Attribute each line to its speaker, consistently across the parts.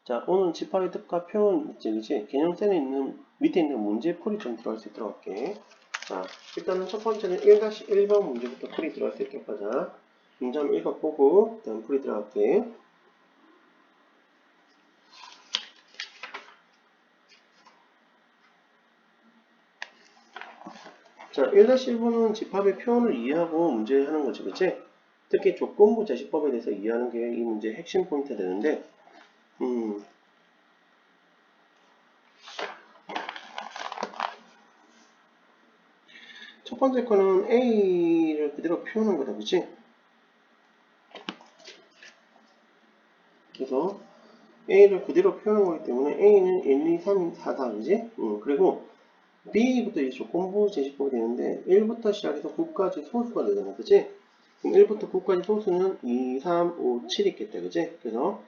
Speaker 1: 자, 오늘 집합의 뜻과 표현 있지? 개념센에 있는, 밑에 있는 문제 풀이 좀 들어갈 수 있도록 할게. 자, 일단은 첫 번째는 1-1번 문제부터 풀이 들어갈 수 있도록 하자. 문제 읽어보고, 일단 풀이 들어갈게. 자, 1-1번은 집합의 표현을 이해하고 문제 하는 거지, 그치? 특히 조건부 제시법에 대해서 이해하는 게 이 문제의 핵심 포인트가 되는데, 첫 번째 거는 A를 그대로 표현한 거다, 그치? 그래서 A를 그대로 표현한 거기 때문에 A는 1, 2, 3, 4다, 그지? 그리고 B부터 이제 조건부 제시법이 되는데 1부터 시작해서 9까지 소수가 되잖아, 그치? 그럼 1부터 9까지 소수는 2, 3, 5, 7 있겠다, 그치? 그래서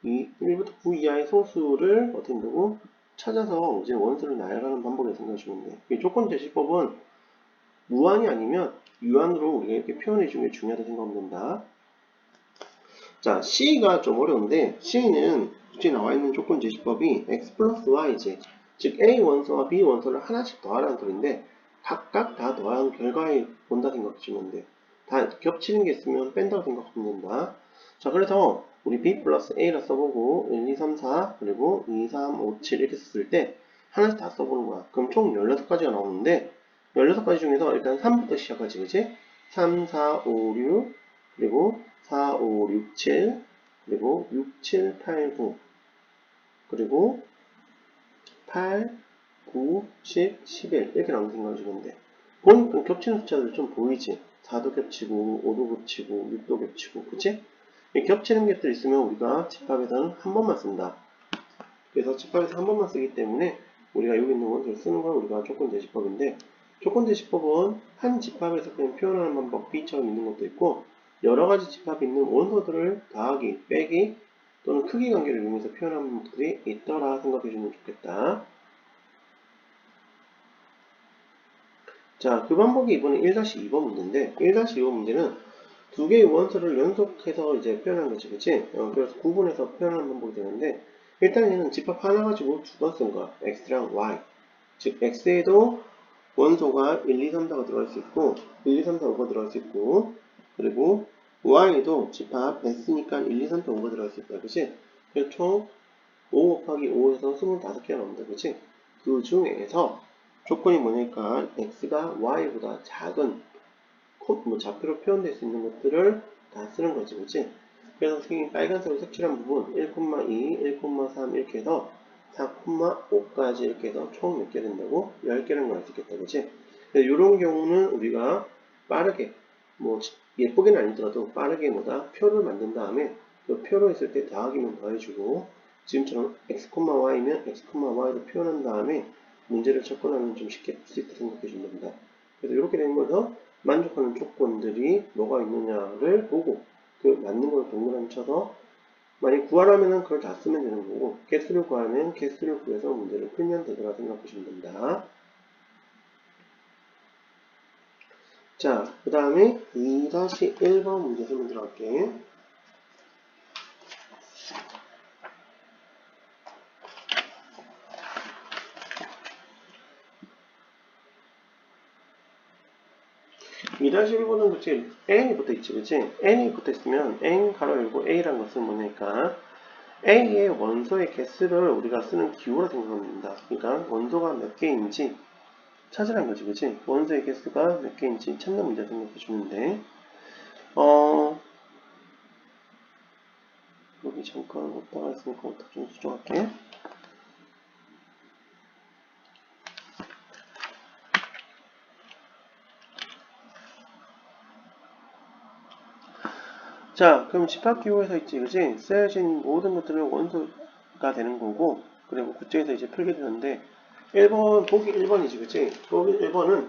Speaker 1: 1부터 9 이하의 소수를 어떻게 한다고? 찾아서 이제 원수를 나열하는 방법을 생각해주면 돼. 이 조건 제시법은 무한이 아니면 유한으로 우리가 이렇게 표현해주는 게 중요하다고 생각하면 된다. 자, C가 좀 어려운데 C는 굳이 나와 있는 조건 제시법이 x 플러스 y지. 즉 A 원소와 B 원소를 하나씩 더하라는 소리인데 각각 다 더한 결과에 본다 생각하시면 돼. 다 겹치는 게 있으면 뺀다고 생각하면 된다. 자, 그래서 우리 B 플러스 A라 써보고 1, 2, 3, 4 그리고 2, 3, 5, 7 이렇게 썼을 때 하나씩 다 써보는 거야. 그럼 총 16가지가 나오는데 16가지 중에서 일단 3부터 시작하지, 그치? 3, 4, 5, 6 그리고 4, 5, 6, 7 그리고 6, 7, 8, 9 그리고 8, 9, 10, 11 이렇게 나오는 생각을 주면 돼. 보니까 겹치는 숫자들 좀 보이지? 4도 겹치고 5도 겹치고 6도 겹치고, 그치? 겹치는 것들 있으면 우리가 집합에서는 한 번만 쓴다. 그래서 집합에서 한 번만 쓰기 때문에 우리가 여기 있는 원소를 쓰는 건 우리가 조건제시법인데, 조건제시법은 한 집합에서 그냥 표현하는 방법 B처럼 있는 것도 있고 여러가지 집합이 있는 원소들을 더하기, 빼기 또는 크기 관계를 이용해서 표현하는 방법들이 있더라 생각해주면 좋겠다. 자, 그 방법이 이번에 1-2번 문제인데 1-2번 문제는 두 개의 원소를 연속해서 이제 표현한 거지, 그치? 그래서 구분해서 표현하는 방법이 되는데 일단 얘는 집합 하나 가지고 두 번 쓴 거야. x랑 y. 즉 x에도 원소가 1, 2, 3, 4가 들어갈 수 있고 1, 2, 3, 4, 5가 들어갈 수 있고 그리고 y에도 집합 s니까 1, 2, 3, 4, 5가 들어갈 수 있다, 그치? 그래서 총 5 곱하기 5에서 25개가 나온다, 그치? 그 중에서 조건이 뭐냐니까 x가 y보다 작은 좌표로 표현될 수 있는 것들을 다 쓰는 거지, 그치? 그래서 선생님이 빨간색으로 색칠한 부분 1,2, 1,3 이렇게 해서 4,5까지 이렇게 해서 총 몇 개 된다고? 10개를 나올 수 있겠다, 그치? 이런 경우는 우리가 빠르게, 뭐 예쁘게는 아니더라도 빠르게 뭐다? 표를 만든 다음에 그 표로 했을 때 더하기만 더해주고 지금처럼 x, y면 x, y로 표현한 다음에 문제를 접근하면 좀 쉽게 풀 수 있다 생각해 주면 됩니다. 그래서 이렇게 된 거서 만족하는 조건들이 뭐가 있느냐를 보고 그 맞는 걸 동그라미 쳐서 만약 구하라면 그걸 다 쓰면 되는 거고 개수를 구하면 개수를 구해서 문제를 풀면 되더라 생각하시면 됩니다. 자, 그 다음에 2-1번 문제 설명 들어갈게. (2-1번은) 그치 n이 붙어있지, 그치? n이 붙어있으면 n 가로 열고 a라는 것은 뭐냐니까 A의 원소의 개수를 우리가 쓰는 기호라 생각하면 됩니다. 그러니까 원소가 몇 개인지 찾으라는 거지, 그치? 원소의 개수가 몇 개인지 찾는 문제 생각해 주면 돼. 여기 잠깐 없다가 있으니까 어떻게 좀 수정할게. 자, 그럼 집합기호에서 있지, 그치? 쓰여진 모든 것들은 원소가 되는 거고, 그리고 그쪽에서 이제 풀게 되는데, 1번, 보기 1번이지, 그치? 보기 1번은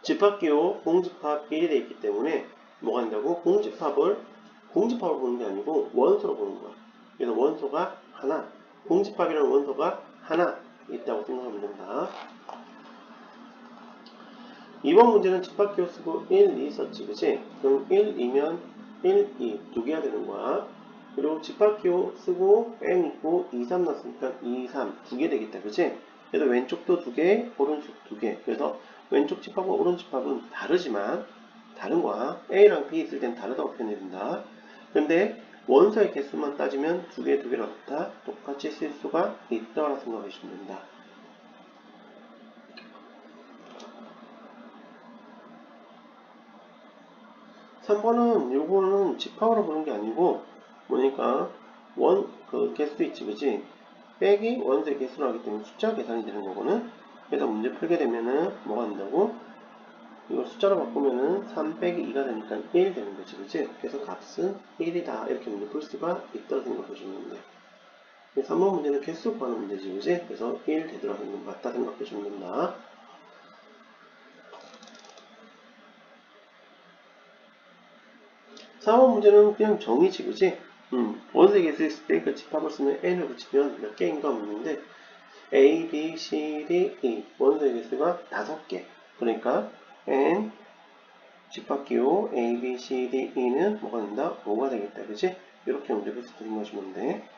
Speaker 1: 집합기호 공집합 1이 되어 있기 때문에 뭐가 된다고? 공집합을 보는 게 아니고 원소로 보는 거야. 그래서 원소가 하나, 공집합이라는 원소가 하나 있다고 생각하면 된다. 이번 문제는 집합기호 쓰고 1, 2 썼지, 그치? 그럼 1, 2면 1, 2 두 개가 되는 거야. 그리고 집합기호 쓰고 n 있고 2, 3 넣었으니까 2, 3 두 개 되겠다. 그치? 그래서 왼쪽도 두 개, 오른쪽 두 개. 그래서 왼쪽 집합과 오른쪽 집합은 다르지만 다른 거야. A랑 B 있을 땐 다르다고 표현해야 된다. 근데 원소의 개수만 따지면 두 개, 두 개를 넣다 똑같이 쓸 수가 있다고 생각해 주시면 된다. 3번은 요거는 집합으로 보는 게 아니고 뭐니까 그 개수 있지, 그치? 빼기 원소의 개수로 하기 때문에 숫자 계산이 되는 거거든. 그래서 문제 풀게 되면은 뭐가 된다고? 이걸 숫자로 바꾸면은 3 빼기 2가 되니까 1 되는 거지, 그치? 그래서 값은 1이다. 이렇게 문제 풀 수가 있다고 생각해 주면 돼. 3번 문제는 개수 구하는 문제지, 그치? 그래서 1 되더라는 건 맞다 생각해 주면 된다. 4번 문제는 그냥 정의지, 그치? 원소의 개수 있을 때 그 집합을 쓰면 n을 붙이면 몇 개인가 묻는데 A, B, C, D, E 원소의 개수가 5개. 그러니까 n 집합기호 A, B, C, D, E는 뭐가 된다? 5가 되겠다, 그치? 이렇게 문제 풀 수 있는 것이면 돼.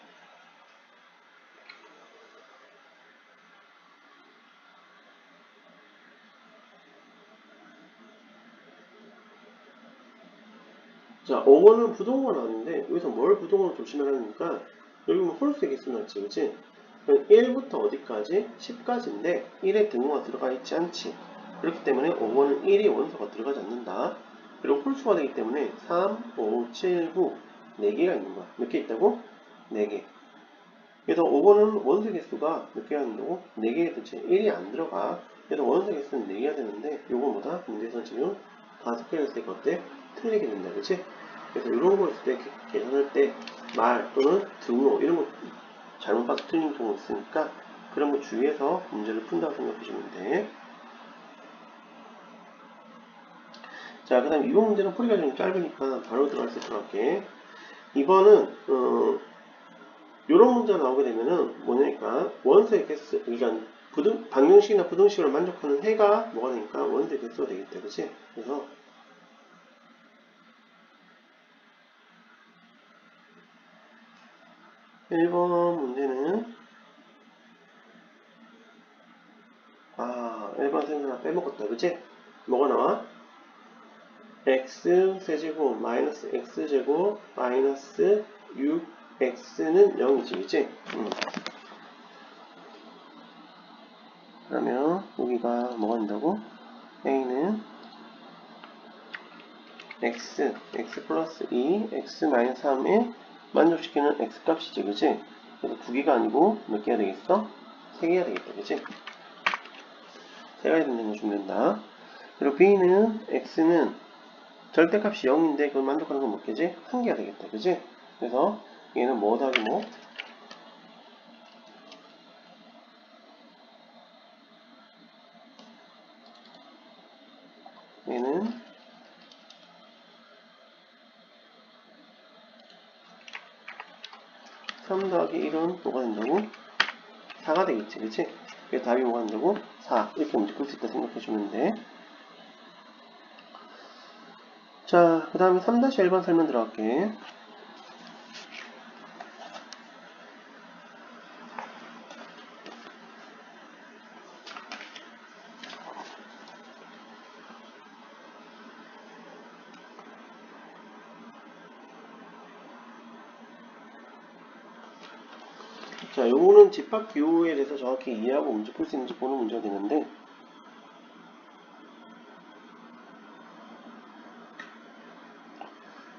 Speaker 1: 자, 5번은 부동호가 나왔는데 여기서 뭘 부동호로 조심하라니까 여기 보면 홀수의 개수 나왔지, 그치? 1부터 어디까지? 10까지인데 1에 등호가 들어가 있지 않지. 그렇기 때문에 5번은 1이 원소가 들어가지 않는다. 그리고 홀수가 되기 때문에 3, 5, 7, 9 4개가 있는 거야. 몇 개 있다고? 4개. 그래서 5번은 원소 개수가 몇 개가 있는다고? 4개가 되지. 1이 안 들어가. 그래서 원소 개수는 4개가 되는데 요거보다 문제에서 지금 5개가 있으니까 어때? 틀리게 된다, 그치? 그래서 이런 거 있을 때 계산할 때 말 또는 등호 이런 거 잘못 봐서 틀린 경우 있으니까 그런 거 주의해서 문제를 푼다고 생각해 주면 돼. 자, 그 다음 이번 문제는 풀이가 좀 짧으니까 바로 들어갈 수 있도록 할게. 이번은 이런 문제가 나오게 되면은 뭐냐니까 원소의 개수, 그러니까 방정식이나 부등식으로 만족하는 해가 뭐가 되니까 원소의 개수가 되겠다, 그치? 그래서 1번 문제는 1번 생각 하나 빼먹었다, 그치? 뭐가 나와? x 세제곱 마이너스 x제곱 마이너스 6x는 0이지, 그치? 그러면 여기가 뭐가 된다고? a는 x 플러스 2, x 마이너스 3에 만족시키는 x 값이지, 그치? 그래서 두 개가 아니고 몇 개가 되겠어? 세 개가 되겠다, 그치? 세 가지 된다는 거 주면 된다. 그리고 b는 x는 절대값이 0인데 그걸 만족하는 건 몇 개지? 한 개가 되겠다, 그치? 그래서 얘는 뭐 더하기 뭐? 얘는 3 더하기 1은 뭐가 된다고? 4가 되겠지, 그치? 그래서 답이 뭐가 된다고? 4. 이렇게 문제 풀 수 있다 생각해주면 돼. 자, 그 다음에 3-1번 설명 들어갈게. 자, 요거는 집합 기호에 대해서 정확히 이해하고 문제 풀 수 있는지 보는 문제가 되는데,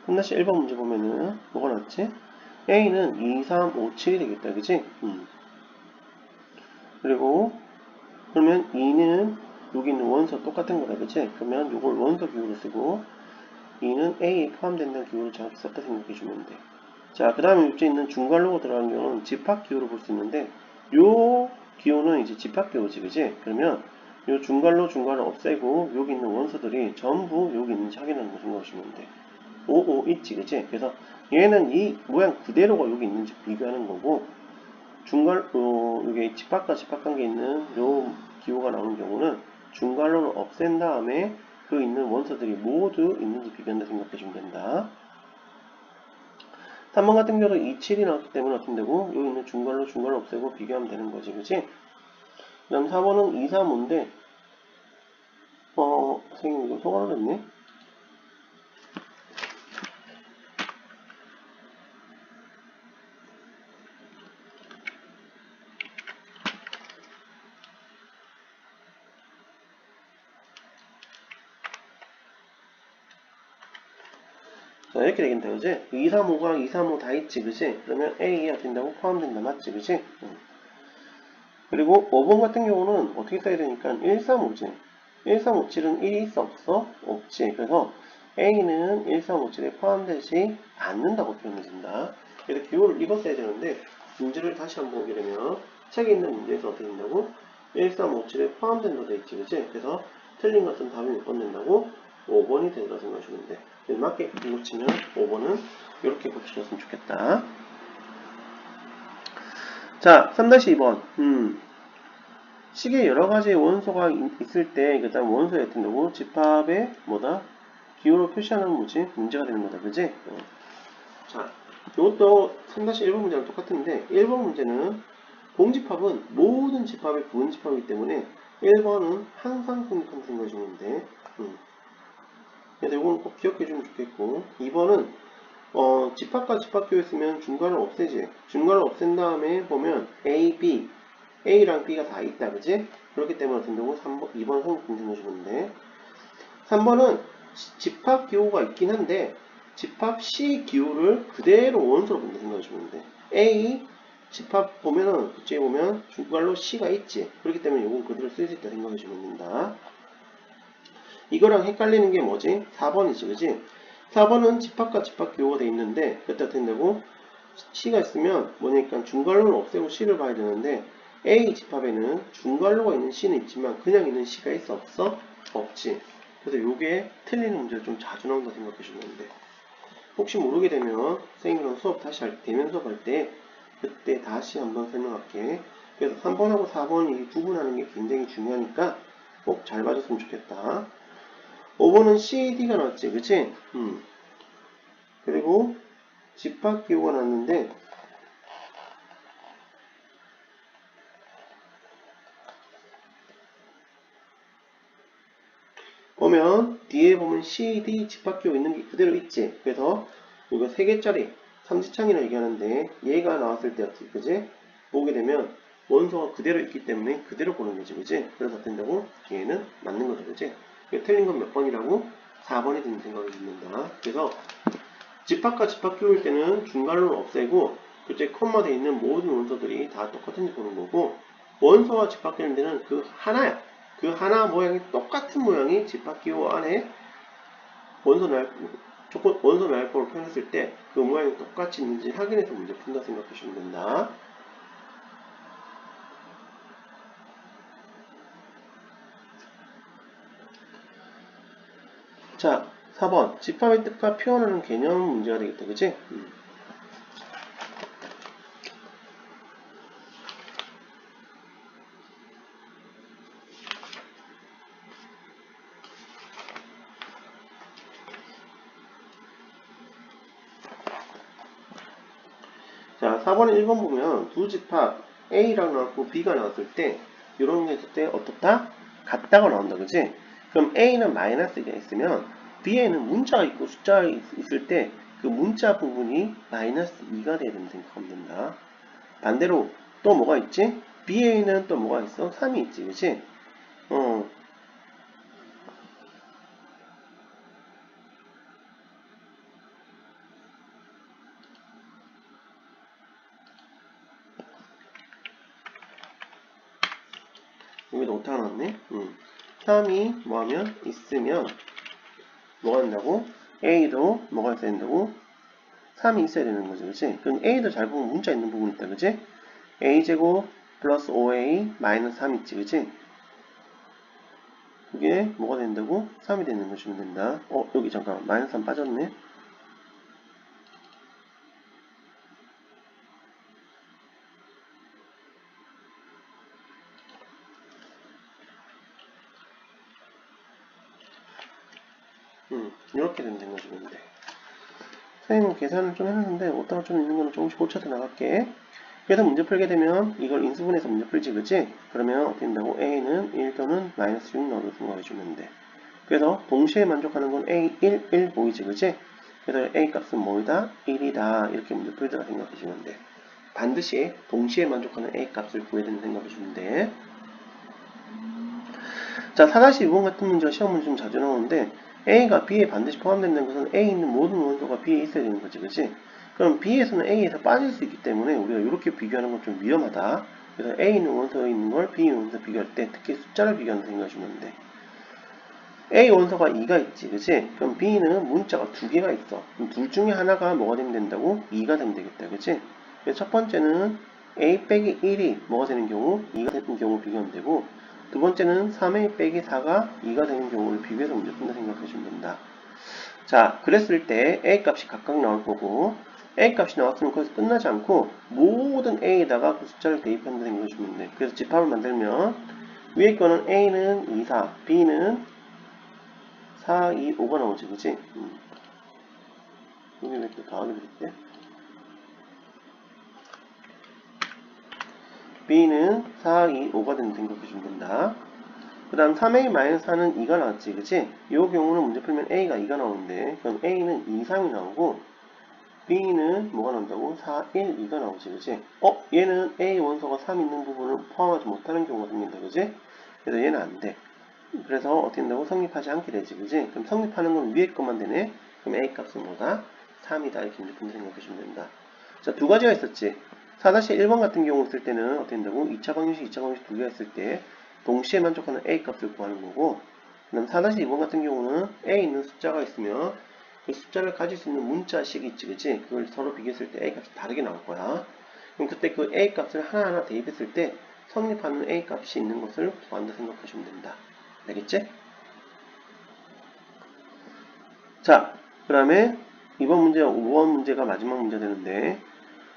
Speaker 1: 3-1번 문제 보면은 뭐가 나왔지? A는 2, 3, 5, 7이 되겠다, 그치? 그리고 그러면 2는 여기 있는 원소 똑같은 거다, 그치? 그러면 요걸 원소 기호로 쓰고 2는 A에 포함된다는 기호를 정확히 썼다 생각해주면 돼. 자, 그 다음에 옆에 있는 중괄호가 들어가는 경우는 집합 기호로 볼 수 있는데 요 기호는 이제 집합 기호지, 그치? 그러면 요 중괄호 없애고 여기 있는 원소들이 전부 여기 있는지 확인하는 거 생각하시면 돼. 5, 5 있지, 그치? 그래서 얘는 이 모양 그대로가 여기 있는지 비교하는 거고 여기 집합과 집합 관계에 있는 요 기호가 나오는 경우는 중괄호를 없앤 다음에 그 있는 원소들이 모두 있는지 비교한다 생각해주면 된다. 3번 같은 경우도 2, 7이 나왔기 때문에 어떻게 되고, 여기 있는 중괄호 없애고 비교하면 되는 거지, 그치? 그 다음 4번은 2, 3, 5인데, 선생님 이거 소관을 했네? 자, 이렇게 되겠다, 그지? 2, 3, 5가 2, 3, 5 다 있지, 그지? 그러면 A에 된다고 포함된다, 맞지, 그지? 그리고 5번 같은 경우는 어떻게 써야 되니까 1, 3, 5지. 1, 3, 5, 7은 1이 있어, 없어? 없지. 그래서 A는 1, 3, 5, 7에 포함되지 않는다고 표현해준다. 그래서 기호를 읽었어야 되는데, 문제를 다시 한번 보게 되면, 책에 있는 문제에서 어떻게 된다고? 1, 3, 5, 7에 포함된다고 되어 있지, 그지? 그래서 틀린 것은 답이 몇 번 된다고? 5번이 되리라 생각하시면 돼. 맞게 고치면 5번은 이렇게 고쳐줬으면 좋겠다. 자, 3-2번. 식에 여러 가지 원소가 있을 때, 그 다음 원소에 어떤 거고, 집합에 뭐다? 기호로 표시하는 뭐지? 문제가 되는 거다. 그지? 자, 이것도 3-1번 문제랑 똑같은데, 1번 문제는 공집합은 모든 집합의 부분집합이기 때문에 1번은 항상 성립한다는 생각해주면 돼. 그래서 이건 꼭 기억해주면 좋겠고, 2번은 집합과 집합기호 있으면 중괄호를 없애지. 중괄호를 없앤 다음에 보면 A, B, A랑 B가 다 있다, 그지? 그렇기 때문에 어떤 경우 3번, 2번 성립 생각해주면 돼. 3번은 집합 기호가 있긴 한데 집합 C 기호를 그대로 원소로 본다 생각해주면 돼. A 집합 보면은 그쪽에 보면 중괄호 C가 있지. 그렇기 때문에 이건 그대로 쓸 수 있다 생각해주면 된다. 이거랑 헷갈리는 게 뭐지? 4번이지, 그지? 4번은 집합과 집합 기호가 돼 있는데 그때 어떻게 된다고? C가 있으면 뭐냐니까 중괄호를 없애고 C를 봐야 되는데 A 집합에는 중괄호가 있는 C는 있지만 그냥 있는 C가 있어, 없어? 없지. 그래서 요게 틀리는 문제를 좀 자주 나온다 생각해 주면 돼. 혹시 모르게 되면 선생님이랑 수업 다시 할 때, 대면 수업 할 때 그때 다시 한번 설명할게. 그래서 3번하고 4번이 구분하는 게 굉장히 중요하니까 꼭 잘 봐줬으면 좋겠다. 5번은 CD가 나왔지, 그치? 그리고 집합 기호가 나왔는데 보면 뒤에 보면 CD 집합기호 있는 게 그대로 있지. 그래서 이거 3개짜리 삼지창이라고 얘기하는데 얘가 나왔을 때 어떻게 그지? 보게 되면 원소가 그대로 있기 때문에 그대로 보는 거지, 그지? 그래서 어떻게 된다고? 얘는 맞는 거죠, 그지? 틀린 건 몇 번이라고? 4번이 든 생각이 듭니다. 그래서 집합과 집합기호일 때는 중괄호를 없애고 그때 콤마되어 있는 모든 원소들이 다 똑같은지 보는 거고 원소와 집합되는 데는 그 하나야. 그 하나 모양이 똑같은 모양이 집합기호 안에 원소 날법을 표현했을 때 그 모양이 똑같이 있는지 확인해서 문제 푼다 생각하시면 된다. 자, 4번 집합의 뜻과 표현하는 개념 문제가 되겠다, 그치? 자, 4번에 1번 보면 두 집합 A랑 나왔고 B가 나왔을 때 이런 게 있을 때 어떻다? 같다고 나온다, 그지? 그럼 A는 마이너스가 있으면 B에는 문자가 있고 숫자가 있을 때 그 문자 부분이 마이너스 2가 돼야 된다 생각하면 된다. 반대로 또 뭐가 있지? B에는 또 뭐가 있어? 3이 있지, 그지? 여기도 오타가 나왔네. 3이 뭐하면 있으면 뭐가 된다고? A도 뭐가 있어야 된다고? 3이 있어야 되는 거지, 그치? 그럼 A도 잘 보면 문자 있는 부분 있다, 그치? A제곱 플러스 5A 마이너스 3 있지, 그치? 그게 뭐가 된다고? 3이 되는 거 주면 된다. 여기 잠깐 마이너스 3 빠졌네. 이렇게 된다는 거 주면 돼. 선생님은 계산을 좀 해놨는데 오타가 좀 있는 거는 조금씩 고쳐서 나갈게. 그래서 문제 풀게 되면 이걸 인수분해서 문제 풀지, 그치? 그러면 어떻게 된다고? a는 1 또는 마이너스 6 넣어서 생각해주면 돼. 그래서 동시에 만족하는 건 a 1 보이지, 그치? 그래서 a 값은 뭐이다? 1이다. 이렇게 문제 풀다가 생각해주면 돼. 반드시 동시에 만족하는 a 값을 구해야 된다 생각해주면 돼. 자, 4-2번 같은 문제가 시험 문제 좀 자주 나오는데 A가 B에 반드시 포함된다는 것은 A에 있는 모든 원소가 B에 있어야 되는 거지, 그치? 그럼 B에서는 A에서 빠질 수 있기 때문에 우리가 이렇게 비교하는 건 좀 위험하다. 그래서 A에 있는 원소에 있는 걸 B 원소 비교할 때 특히 숫자를 비교하는 생각하시면 돼. A 원소가 2가 있지, 그치? 그럼 B는 문자가 2개가 있어. 그럼 둘 중에 하나가 뭐가 되면 된다고? 2가 되면 되겠다, 그치? 그래서 첫 번째는 A 빼기 1이 뭐가 되는 경우? 2가 되는 경우 비교하면 되고, 두 번째는 3A 빼기 4가 2가 되는 경우를 비교해서 문제 푼다 생각하시면 된다. 자, 그랬을 때 A 값이 각각 나올 거고, A 값이 나왔으면 거기서 끝나지 않고 모든 A에다가 그 숫자를 대입한다 생각하시면 돼. 그래서 집합을 만들면 위에 거는 A는 2, 4, B는 4, 2, 5가 나오지, 그치? 여기 왜 이렇게 더하기 됐대? B는 4, 2, 5가 된다 생각해주면 된다. 그 다음 3A-4는 2가 나왔지, 그치? 이 경우는 문제 풀면 A가 2가 나오는데, 그럼 A는 2, 3이 나오고, B는 뭐가 나온다고? 4, 1, 2가 나오지, 그치? 얘는 A 원소가 3 있는 부분을 포함하지 못하는 경우가 생긴다, 그치? 그래서 얘는 안 돼. 그래서 어떻게 된다고? 성립하지 않게 되지, 그치? 그럼 성립하는 건 위에 것만 되네? 그럼 A 값은 뭐다? 3이다. 이렇게 문제 풀면 생각해주면 된다. 자, 두 가지가 있었지. 4-1번 같은 경우 쓸 때는 어떻게 된다고? 2차 방정식, 2차 방정식 두 개가 있을 때 동시에 만족하는 A 값을 구하는 거고, 그다음 4-2번 같은 경우는 A에 있는 숫자가 있으면 그 숫자를 가질 수 있는 문자식이 있지, 그치? 그걸 서로 비교했을 때 A 값이 다르게 나올 거야. 그럼 그때 그 A 값을 하나하나 대입했을 때 성립하는 A 값이 있는 것을 구한다 생각하시면 된다. 알겠지? 자, 그 다음에 이번 문제 5번 문제가 마지막 문제 되는데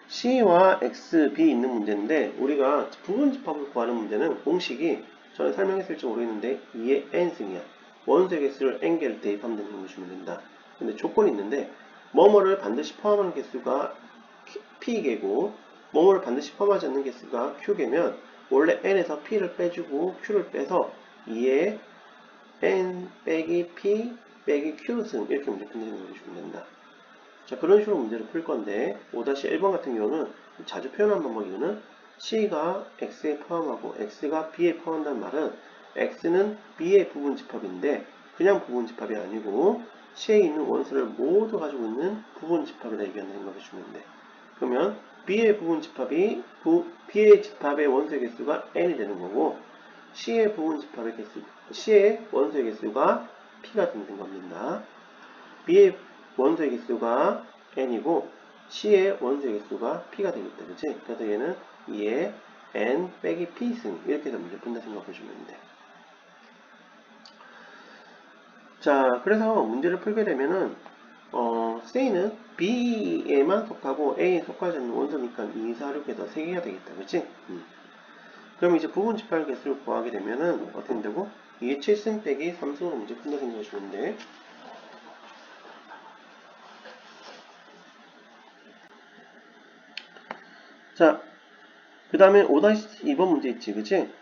Speaker 1: C와 X, B 있는 문제인데 우리가 부분집합을 구하는 문제는 공식이 전에 설명했을지 모르겠는데 2의 n승이야. 원소의 개수를 n개를 대입하면 되는 거 보시면 된다. 근데 조건이 있는데 뭐뭐를 반드시 포함하는 개수가 p개고 뭐뭐를 반드시 포함하지 않는 개수가 q개면 원래 n에서 p를 빼주고 q를 빼서 2의 n 빼기 p 빼기 q승 이렇게 문제 푸는 거 보시면 된다. 자, 그런 식으로 문제를 풀 건데 5-1번 같은 경우는 자주 표현한 방법이거는 C가 X에 포함하고 X가 B에 포함한다는 말은 X는 B의 부분집합인데 그냥 부분집합이 아니고 C에 있는 원소를 모두 가지고 있는 부분집합이다 얘기하는 생각을 주면 돼. 그러면 B의 부분집합이 B의 집합의 원소의 개수가 n이 되는 거고 C의 부분집합의 개수, C의 원소의 개수가 P가 되는 겁니다. B의 원소의 개수가 n이고 C의 원소의 개수가 p가 되겠다, 그치? 그래서 얘는 2의 n 빼기 p승 이렇게 해서 문제 푼다 생각해주면 돼. 자, 그래서 문제를 풀게 되면은 C는 B에만 속하고 A에 속하지 않는 원소니까 2, 4, 6 해서 3개가 되겠다, 그치? 그럼 이제 부분 집합 개수를 구하게 되면은 어떻게 된다고? 2의 7승 빼기 3승으로 문제 푼다 생각해주면 돼. 자, 그 다음에 5-2번 문제 있지, 그치?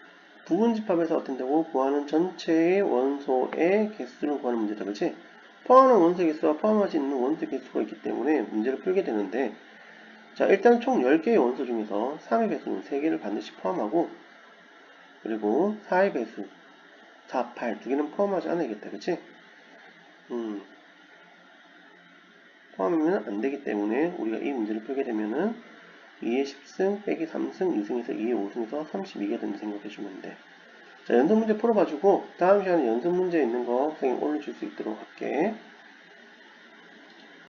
Speaker 1: 부분집합에서 어떻게 된다고? 구하는 전체의 원소의 개수를 구하는 문제다, 그치? 포함하는 원소 개수와 포함하지 않는 원소 개수가 있기 때문에 문제를 풀게 되는데, 자, 일단 총 10개의 원소 중에서 3의 배수는 3개를 반드시 포함하고, 그리고 4의 배수, 4, 8, 2개는 포함하지 않아야겠다, 그치? 포함하면 안 되기 때문에 우리가 이 문제를 풀게 되면은 2의 10승 빼기 3승 2승에서 2의 5승에서 32가 된다 생각해주면 돼. 자, 연습 문제 풀어가지고 다음 시간에 연습 문제 있는 거 선생님 올려줄 수 있도록 할게.